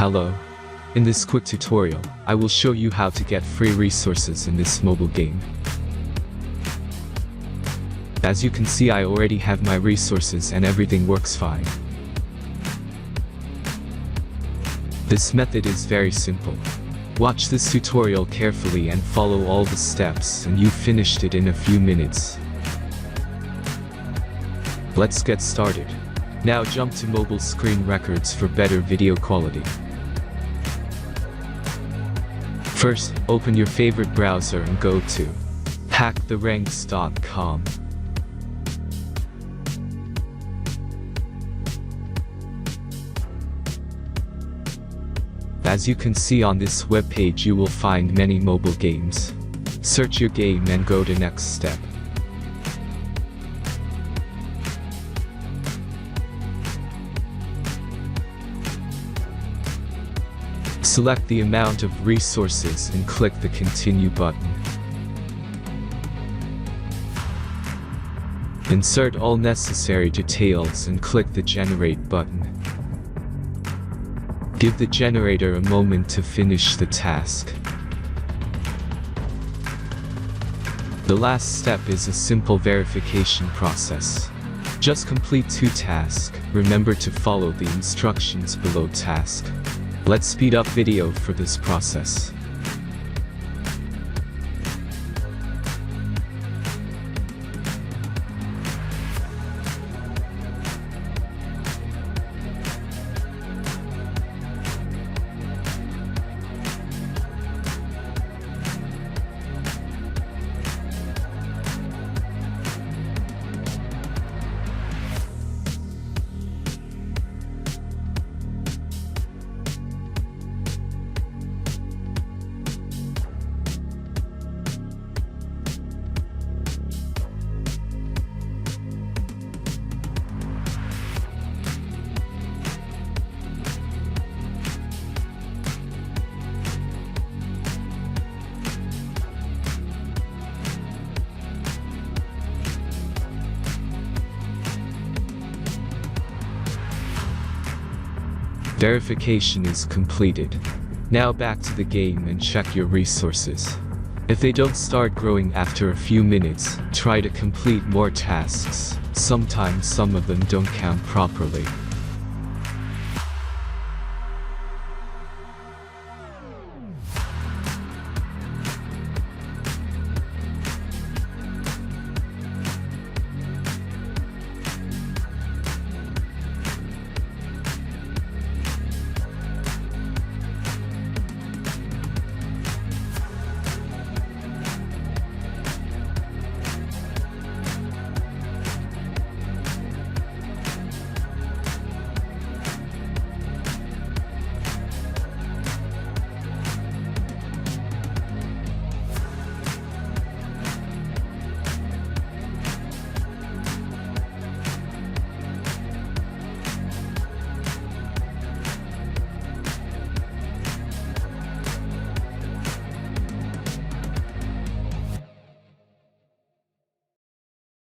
Hello. In this quick tutorial, I will show you how to get free resources in this mobile game. As you can see, I already have my resources and everything works fine. This method is very simple. Watch this tutorial carefully and follow all the steps and you finished it in a few minutes. Let's get started. Now jump to mobile screen records for better video quality. First, open your favorite browser and go to hacktheranks.com. As you can see on this webpage, you will find many mobile games. Search your game and go to next step. Select the amount of resources and click the Continue button. Insert all necessary details and click the Generate button. Give the generator a moment to finish the task. The last step is a simple verification process. Just complete 2 tasks. Remember to follow the instructions below task. Let's speed up video for this process. Verification is completed. Now back to the game and check your resources. If they don't start growing after a few minutes, try to complete more tasks. Sometimes some of them don't count properly.